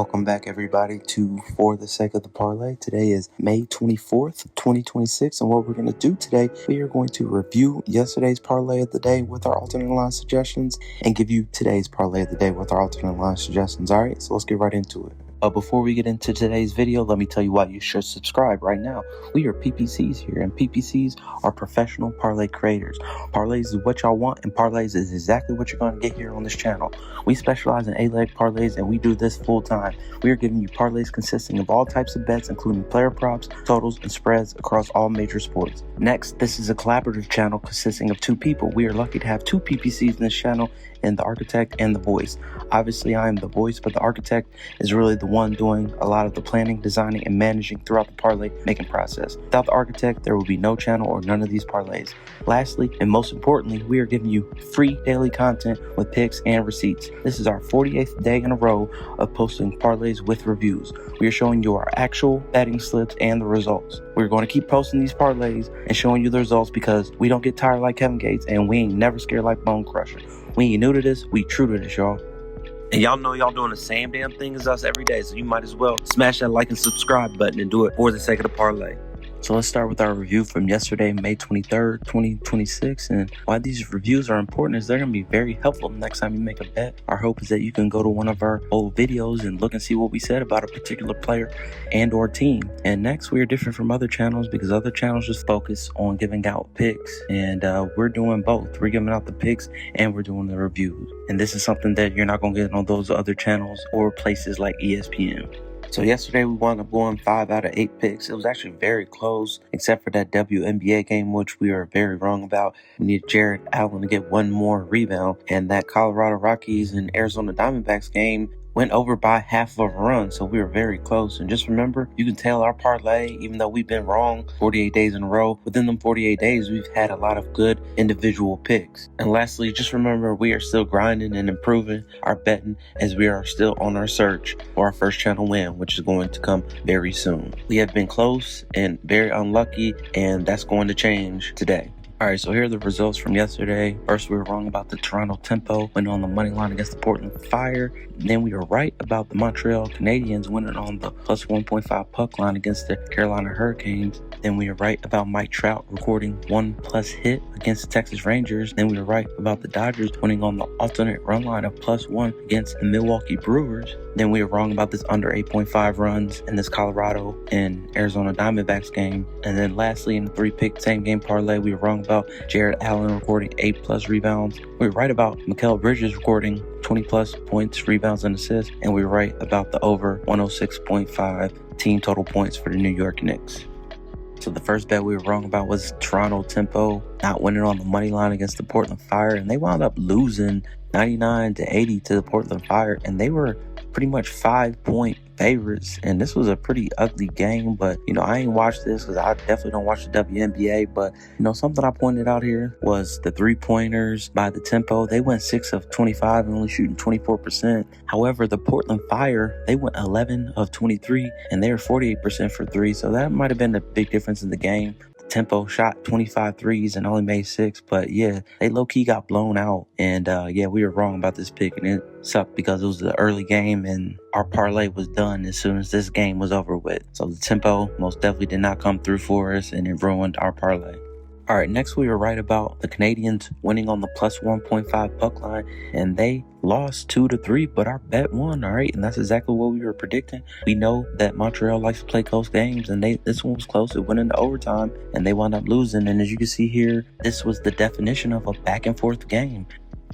welcome back everybody to For the Sake of the Parlay. Today is May 24th, 2026, and what we're going to do today, we are going to review yesterday's parlay of the day with our alternate line suggestions and give you today's parlay of the day with our alternate line suggestions. All right, so let's get right into it. Before we get into today's video, let me tell you why you should subscribe right now. We are PPCs here, and PPCs are professional parlay creators. Parlays is what y'all want, and parlays is exactly what you're going to get here on this channel. We specialize in A-leg parlays, and we do this full time. We are giving you parlays consisting of all types of bets, including player props, totals, and spreads across all major sports. Next, this is a collaborative channel consisting of two people. We are lucky to have two PPCs in this channel, and the architect and the voice. Obviously, I am the voice, but the architect is really the one doing a lot of the planning, designing, and managing throughout the parlay making process. Without the architect, there will be no channel or none of these parlays. Lastly, and most importantly, we are giving you free daily content with picks and receipts. This is our 48th day in a row of posting parlays with reviews. We are showing you our actual betting slips and the results. We're going to keep posting these parlays and showing you the results because we don't get tired like Kevin Gates, and we ain't never scared like Bone Crusher. We ain't new to this, we true to this, y'all. And y'all know y'all doing the same damn thing as us every day, so you might as well smash that like and subscribe button and do it for the sake of the parlay. So let's start with our review from yesterday, May 23rd, 2026. And why these reviews are important is they're going to be very helpful next time you make a bet. Our hope is that you can go to one of our old videos and look and see what we said about a particular player and or team. And next, we are different from other channels because other channels just focus on giving out picks. And we're doing both. We're giving out the picks and we're doing the reviews. And this is something that you're not going to get on those other channels or places like ESPN. So yesterday we wound up going 5 out of 8 picks. It was actually very close, except for that WNBA game, which we were very wrong about. We needed Jared Allen to get one more rebound, and that Colorado Rockies and Arizona Diamondbacks game went over by half of a run, so we were very close. And just remember, you can tell our parlay, even though we've been wrong 48 days in a row, within them 48 days, we've had a lot of good individual picks. And lastly, just remember, we are still grinding and improving our betting as we are still on our search for our first channel win, which is going to come very soon. We have been close and very unlucky, and that's going to change today. Alright, so here are the results from yesterday. First, we were wrong about the Toronto Tempo winning on the money line against the Portland Fire. Then we were right about the Montreal Canadiens winning on the plus 1.5 puck line against the Carolina Hurricanes. Then we were right about Mike Trout recording 1+ hit against the Texas Rangers. Then we were right about the Dodgers winning on the alternate run line of +1 against the Milwaukee Brewers. Then we were wrong about this under 8.5 runs in this Colorado and Arizona Diamondbacks game. And then lastly, in the 3-pick same game parlay, we were wrong about Jared Allen recording 8+ rebounds. We were right about Mikal Bridges recording 20+ points, rebounds, and assists. And we were right about the over 106.5 team total points for the New York Knicks. So the first bet we were wrong about was Toronto Tempo not winning on the money line against the Portland Fire, and they wound up losing 99-80 to the Portland Fire, and they were pretty much 5-point favorites, and this was a pretty ugly game. But I ain't watched this because I definitely don't watch the WNBA, but something I pointed out here was the 3-pointers by the Tempo. They went 6 of 25 and only shooting 24%. However, the Portland Fire, they went 11 of 23 and they were 48% for 3, so that might have been the big difference in the game. Tempo shot 25 threes and only made 6, but yeah, they low-key got blown out. And yeah, we were wrong about this pick, and it sucked because it was the early game and our parlay was done as soon as this game was over with. So the Tempo most definitely did not come through for us, and it ruined our parlay. All right, next we were right about the Canadiens winning on the plus 1.5 puck line, and they lost 2-3, but our bet won. All right, and that's exactly what we were predicting. We know that Montreal likes to play close games, and this one was close. It went into overtime, and they wound up losing. And as you can see here, this was the definition of a back and forth game.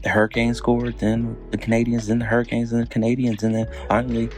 The Hurricanes scored, then the Canadiens, then the Hurricanes, and the Canadiens, and then finally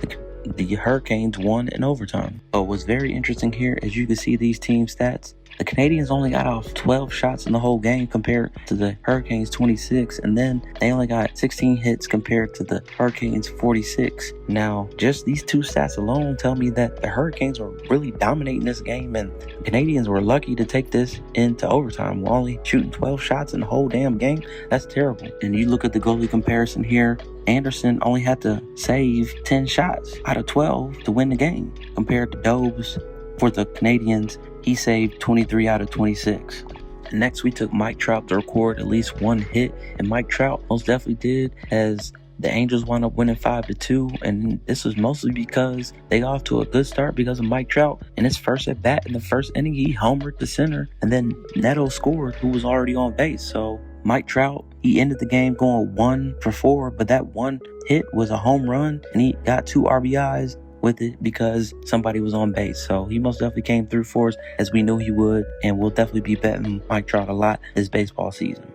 the Hurricanes won in overtime. So what's very interesting here is you can see these team stats. The Canadiens only got off 12 shots in the whole game compared to the Hurricanes 26, and then they only got 16 hits compared to the Hurricanes 46. Now, just these two stats alone tell me that the Hurricanes were really dominating this game, and the Canadiens were lucky to take this into overtime while only shooting 12 shots in the whole damn game. That's terrible. And you look at the goalie comparison here, Anderson only had to save 10 shots out of 12 to win the game compared to Dobes. For the Canadiens, he saved 23 out of 26. Next, we took Mike Trout to record at least one hit, and Mike Trout most definitely did, as the Angels wound up winning 5-2, and this was mostly because they got off to a good start because of Mike Trout. In his first at bat in the first inning, he homered the center, and then Neto scored, who was already on base. So Mike Trout, he ended the game going 1 for 4, but that one hit was a home run, and he got 2 RBIs with it because somebody was on base. So he most definitely came through for us, as we knew he would, and we'll definitely be betting Mike Trout a lot this baseball season.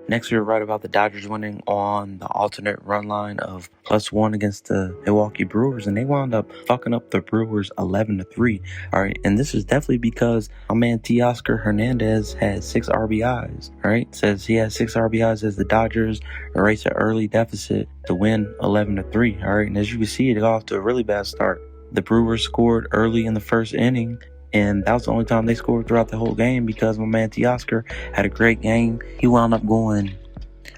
Next, we were right about the Dodgers winning on the alternate run line of +1 against the Milwaukee Brewers, and they wound up fucking up the Brewers 11-3. All right, and this is definitely because my man Teoscar Hernandez had 6 RBIs. All right, says he had 6 RBIs as the Dodgers erased an early deficit to win 11-3. All right, and as you can see, it got off to a really bad start. The Brewers scored early in the first inning, and that was the only time they scored throughout the whole game because my man Teoscar had a great game. He wound up going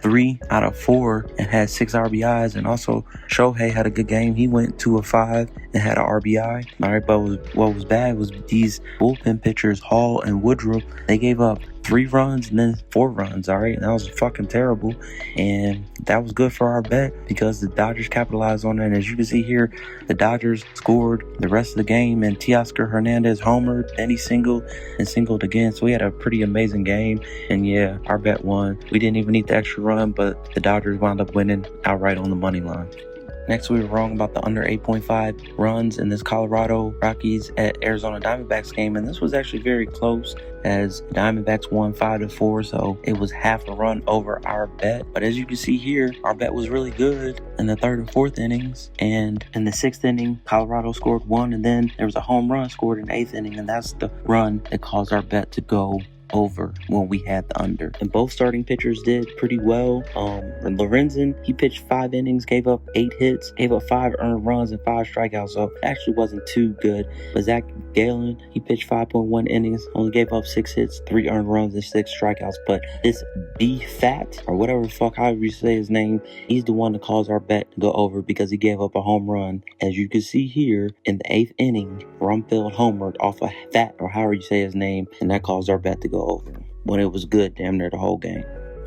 3 out of 4 and had 6 RBIs. And also Shohei had a good game. He went 2 of 5 and had an RBI. All right, but what was bad was these bullpen pitchers, Hall and Woodruff, they gave up 3 runs and then 4 runs. All right, and that was fucking terrible. And that was good for our bet because the Dodgers capitalized on it. And as you can see here, the Dodgers scored the rest of the game, and Teoscar Hernandez homered, then he singled and singled again. So we had a pretty amazing game. And yeah, our bet won. We didn't even need the extra run, but the Dodgers wound up winning outright on the money line. Next, we were wrong about the under 8.5 runs in this Colorado Rockies at Arizona Diamondbacks game, and this was actually very close as the Diamondbacks won 5-4, so it was half a run over our bet. But as you can see here, our bet was really good in the 3rd and 4th innings, and in the 6th inning, Colorado scored 1, and then there was a home run scored in the 8th inning, and that's the run that caused our bet to go over when we had the under. And both starting pitchers did pretty well. And Lorenzen, he pitched 5 innings, gave up 8 hits, gave up 5 earned runs and 5 strikeouts, so it actually wasn't too good. But Zach Gallen, he pitched 5.1 innings, only gave up 6 hits, 3 earned runs and 6 strikeouts. But this B-Fat, or whatever the fuck, however you say his name, he's the one that caused our bet to go over because he gave up a home run. As you can see here, in the 8th inning, Rumfield homered off a Fat, or however you say his name, and that caused our bet to go over when it was good damn near the whole game.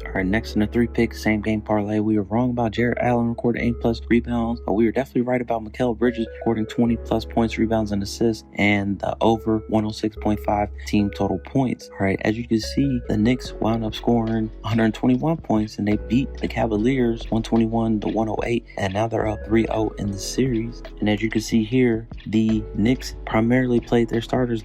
All right, next in the 3-pick same game parlay, we were wrong about Jarrett Allen recording 8+ rebounds, but we were definitely right about Mikal Bridges recording 20+ points, rebounds, and assists, and the over 106.5 team total points. All right, as you can see, the Knicks wound up scoring 121 points, and they beat the Cavaliers 121-108, and now they're up 3-0 in the series. And as you can see here, the Knicks primarily played their starters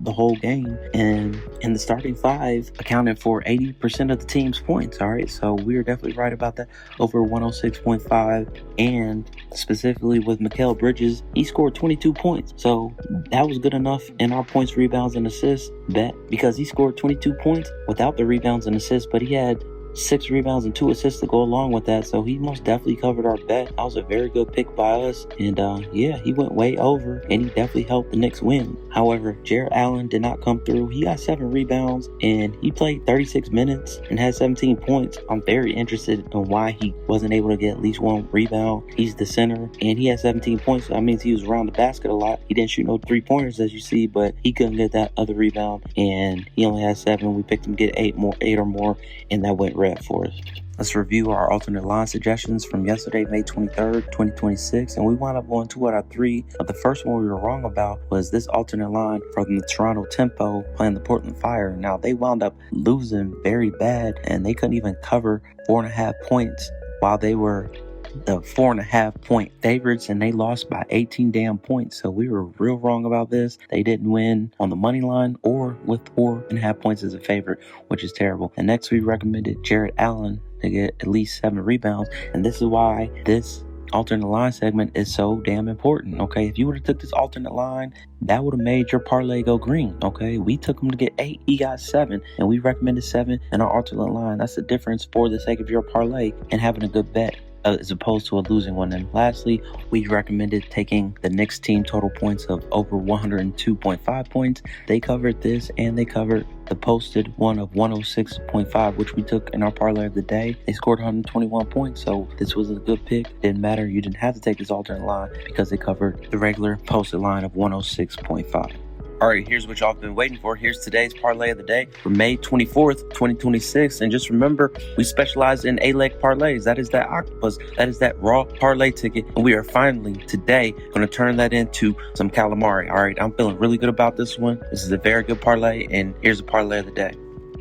the whole game, and in the starting 5 accounted for 80% of the team's points. All right, so we were definitely right about that, over 106.5, and specifically with Mikal Bridges, he scored 22 points, so that was good enough in our points, rebounds, and assists bet because he scored 22 points without the rebounds and assists, but he had 6 rebounds and 2 assists to go along with that, so he most definitely covered our bet. That was a very good pick by us, and yeah, he went way over, and he definitely helped the Knicks win. However, Jarrett Allen did not come through. He got 7 rebounds, and he played 36 minutes and had 17 points. I'm very interested in why he wasn't able to get at least 1 rebound. He's the center, and he had 17 points, so that means he was around the basket a lot. He didn't shoot no 3-pointers, as you see, but he couldn't get that other rebound, and he only had 7. We picked him to get 8 or more, and that went red for us. Let's review our alternate line suggestions from yesterday, May 23rd, 2026, and we wound up going 2 out of 3. But the first one we were wrong about was this alternate line from the Toronto Tempo playing the Portland Fire. Now, they wound up losing very bad, and they couldn't even cover 4.5 points while they were the 4.5 point favorites, and they lost by 18 damn points. So we were real wrong about this. They didn't win on the money line or with 4.5 points as a favorite, which is terrible. And next, we recommended Jarrett Allen to get at least 7 rebounds, and this is why this alternate line segment is so damn important. Okay, if you would have took this alternate line, that would have made your parlay go green. Okay, we took him to get 8, he got 7, and we recommended 7 in our alternate line. That's the difference for the sake of your parlay and having a good bet as opposed to a losing one. And lastly, we recommended taking the Knicks team total points of over 102.5 points. They covered this, and they covered the posted one of 106.5, which we took in our parlay of the day. They scored 121 points, so this was a good pick. Didn't matter, you didn't have to take this alternate line because they covered the regular posted line of 106.5. All right, here's what y'all been waiting for. Here's today's parlay of the day for May 24th, 2026. And just remember, we specialize in A-leg parlays. That is that octopus. That is that raw parlay ticket. And we are finally today going to turn that into some calamari. All right, I'm feeling really good about this one. This is a very good parlay. And here's the parlay of the day.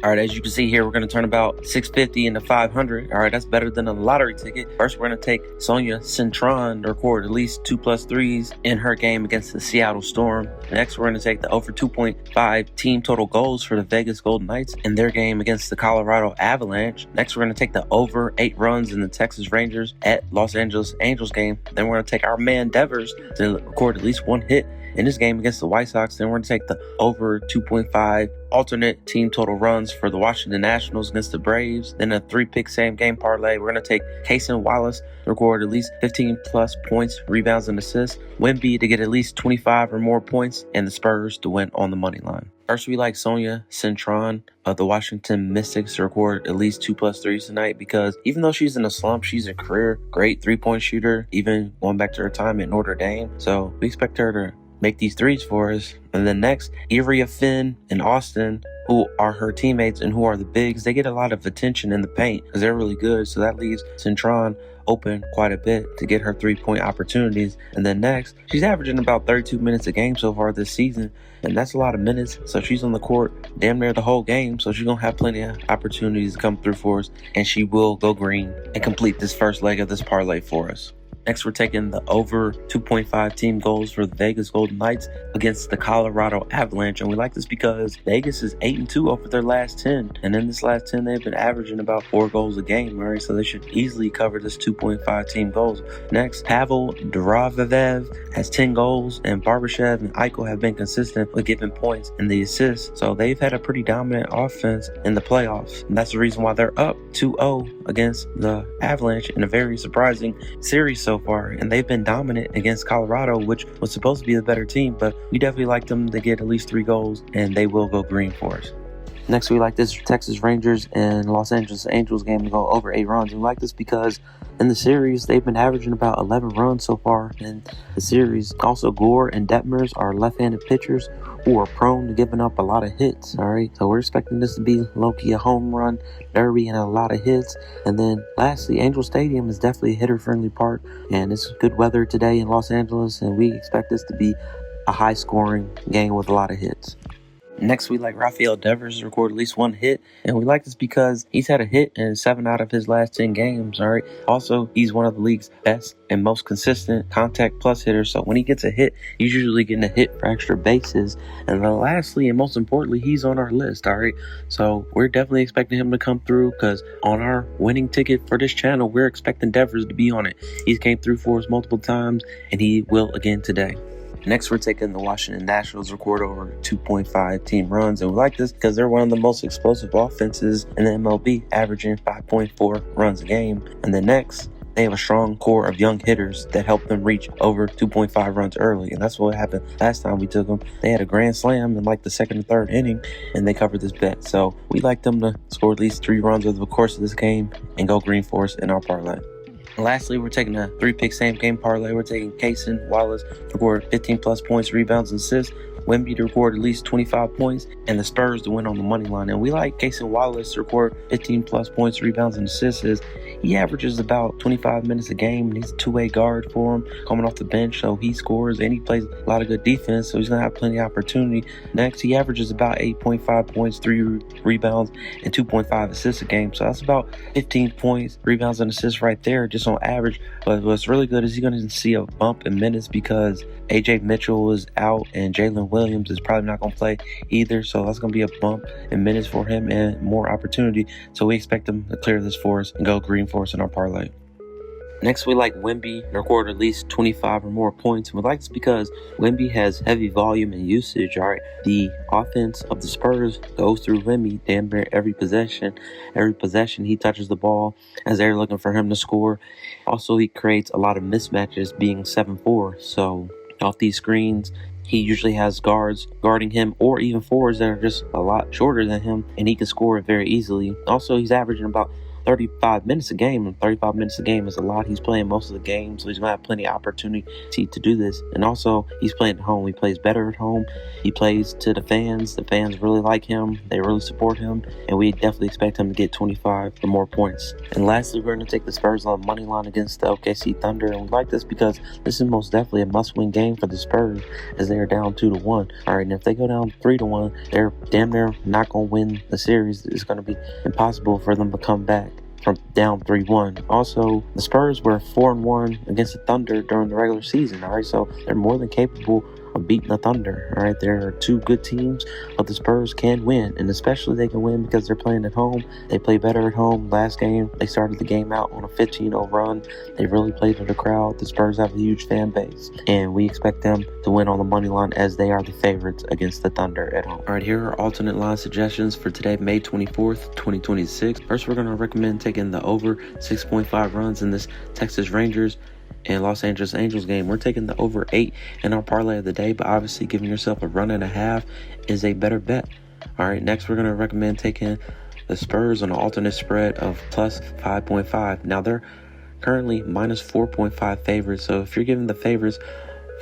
All right, as you can see here, we're going to turn about 650 into 500. All right, that's better than a lottery ticket. First, we're going to take Sonia Cintron to record at least 2+3s in her game against the Seattle Storm. Next, we're going to take the over 2.5 team total goals for the Vegas Golden Knights in their game against the Colorado Avalanche. Next, we're going to take the over 8 runs in the Texas Rangers at Los Angeles Angels game. Then we're going to take our man Devers to record at least 1 hit in this game against the White Sox. Then we're going to take the over 2.5 alternate team total runs for the Washington Nationals against the Braves. Then a 3-pick same game parlay. We're going to take Cason Wallace to record at least 15 plus points, rebounds, and assists. Wemby to get at least 25 or more points, and the Spurs to win on the money line. First, we like Sonia Cintron of the Washington Mystics to record at least 2+3s tonight, because even though she's in a slump, she's a career great 3-point shooter, even going back to her time at Notre Dame. So we expect her to make these threes for us. And then next, Iria Finn and Austin, who are her teammates and who are the bigs, they get a lot of attention in the paint because they're really good. So that leaves Cintron open quite a bit to get her 3-point opportunities. And then next, she's averaging about 32 minutes a game so far this season, and that's a lot of minutes. So she's on the court damn near the whole game, so she's gonna have plenty of opportunities to come through for us, and she will go green and complete this first leg of this parlay for us. Next, we're taking the over 2.5 team goals for the Vegas Golden Knights against the Colorado Avalanche. And we like this because Vegas is 8-2 over their last 10. And in this last 10, they've been averaging about 4 goals a game, right? So they should easily cover this 2.5 team goals. Next, Pavel Duravev has 10 goals, and Barbashev and Eichel have been consistent with giving points and the assists. So they've had a pretty dominant offense in the playoffs. And that's the reason why they're up 2-0 against the Avalanche in a very surprising series so far, and they've been dominant against Colorado, which was supposed to be the better team, but we definitely like them to get at least 3 goals, and they will go green for us. Next, we like this Texas Rangers and Los Angeles Angels game to go over 8 runs. We like this because in the series, they've been averaging about 11 runs so far in the series. Also, Gore and Detmers are left-handed pitchers who are prone to giving up a lot of hits, all right? So we're expecting this to be low-key a home run derby and a lot of hits. And then lastly, Angel Stadium is definitely a hitter-friendly park, and it's good weather today in Los Angeles, and we expect this to be a high-scoring game with a lot of hits. Next, we like Rafael Devers to record at least 1 hit, and we like this because he's had a hit in 7 out of his last 10 games, all right? Also, he's one of the league's best and most consistent contact plus hitters, so when he gets a hit, he's usually getting a hit for extra bases. And then lastly, and most importantly, he's on our list, all right? So we're definitely expecting him to come through, because on our winning ticket for this channel, we're expecting Devers to be on it. He's came through for us multiple times, and he will again today. Next, we're taking the Washington Nationals record over 2.5 team runs, and we like this because they're one of the most explosive offenses in the MLB, averaging 5.4 runs a game. And then next, they have a strong core of young hitters that help them reach over 2.5 runs early, and that's what happened last time we took them. They had a grand slam in like the 2nd or 3rd inning, and they covered this bet. So we like them to score at least 3 runs over the course of this game and go green for us in our parlay. And lastly, we're taking a 3-pick same game parlay. We're taking Cason Wallace to record 15 plus points, rebounds, and assists. Wemby to record at least 25 points, and the Spurs to win on the money line. And we like Cason Wallace to record 15 plus points, rebounds, and assists. He averages about 25 minutes a game, and he's a 2-way guard for him coming off the bench, so he scores, and he plays a lot of good defense, so he's going to have plenty of opportunity. Next, he averages about 8.5 points, 3 rebounds, and 2.5 assists a game, so that's about 15 points, rebounds, and assists right there, just on average. But what's really good is he's going to see a bump in minutes because AJ Mitchell is out, and Jalen Williams is probably not going to play either, so that's going to be a bump in minutes for him and more opportunity. So we expect him to clear this for us and go green for us in our parlay. Next, we like Wemby to record at least 25 or more points. And we like this because Wemby has heavy volume and usage. All right, the offense of the Spurs goes through Wemby damn near every possession. Every possession he touches the ball as they're looking for him to score. Also, he creates a lot of mismatches, being 7'4". So off these screens, he usually has guards guarding him, or even forwards that are just a lot shorter than him, and he can score it very easily. Also, he's averaging about 35 minutes a game, and 35 minutes a game is a lot. He's playing most of the game, so he's going to have plenty of opportunity to do this. And also, he's playing at home. He plays better at home. He plays to the fans. The fans really like him. They really support him, and we definitely expect him to get 25 or more points. And lastly, we're going to take the Spurs on money line against the OKC Thunder, and we like this because this is most definitely a must-win game for the Spurs as they are down 2-1. All right, and if they go down 3-1, they're damn near not going to win the series. It's going to be impossible for them to come back from down 3-1. Also, the Spurs were 4-1 against the Thunder during the regular season. All right, so they're more than capable of beating the Thunder. All right, there are two good teams, but the Spurs can win, and especially they can win because they're playing at home. They play better at home. Last game, they started the game out on a 15-0 run. They really played to the crowd. The Spurs have a huge fan base, and we expect them to win on the money line as they are the favorites against the Thunder at home. All right, here are alternate line suggestions for today, May 24th, 2026. First, we're going to recommend taking the over 6.5 runs in this Texas Rangers and Los Angeles Angels game. We're taking the over 8 in our parlay of the day, but obviously giving yourself a run and a half is a better bet. All right, next we're going to recommend taking the Spurs on an alternate spread of plus 5.5. Now they're currently minus 4.5 favorites, so if you're giving the favorites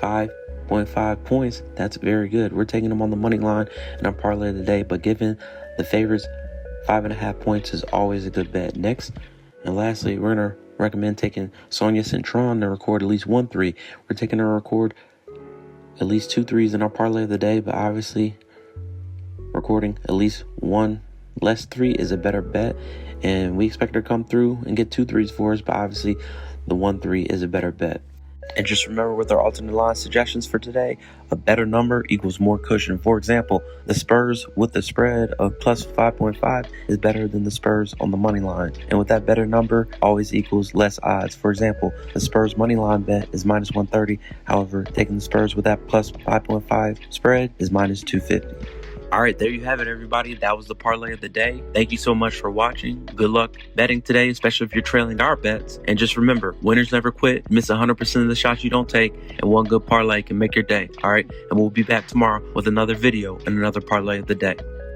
5.5 points, that's very good. We're taking them on the money line in our parlay of the day, but giving the favorites 5.5 points is always a good bet. Next and lastly, we're going to recommend taking Sonia Cintron to record at least 1 3. We're taking her to record at least 2 3s in our parlay of the day, but obviously recording at least 1 less 3 is a better bet, and we expect her to come through and get 2 3s for us, but obviously the 1 3 is a better bet. And just remember, with our alternate line suggestions for today, a better number equals more cushion. For example, the Spurs with the spread of plus 5.5 is better than the Spurs on the money line. And with that better number, always equals less odds. For example, the Spurs money line bet is minus 130. However, taking the Spurs with that plus 5.5 spread is minus 250. All right, there you have it, everybody. That was the parlay of the day. Thank you so much for watching. Good luck betting today, especially if you're trailing our bets. And just remember, winners never quit. Miss 100% of the shots you don't take, and one good parlay can make your day. All right, and we'll be back tomorrow with another video and another parlay of the day.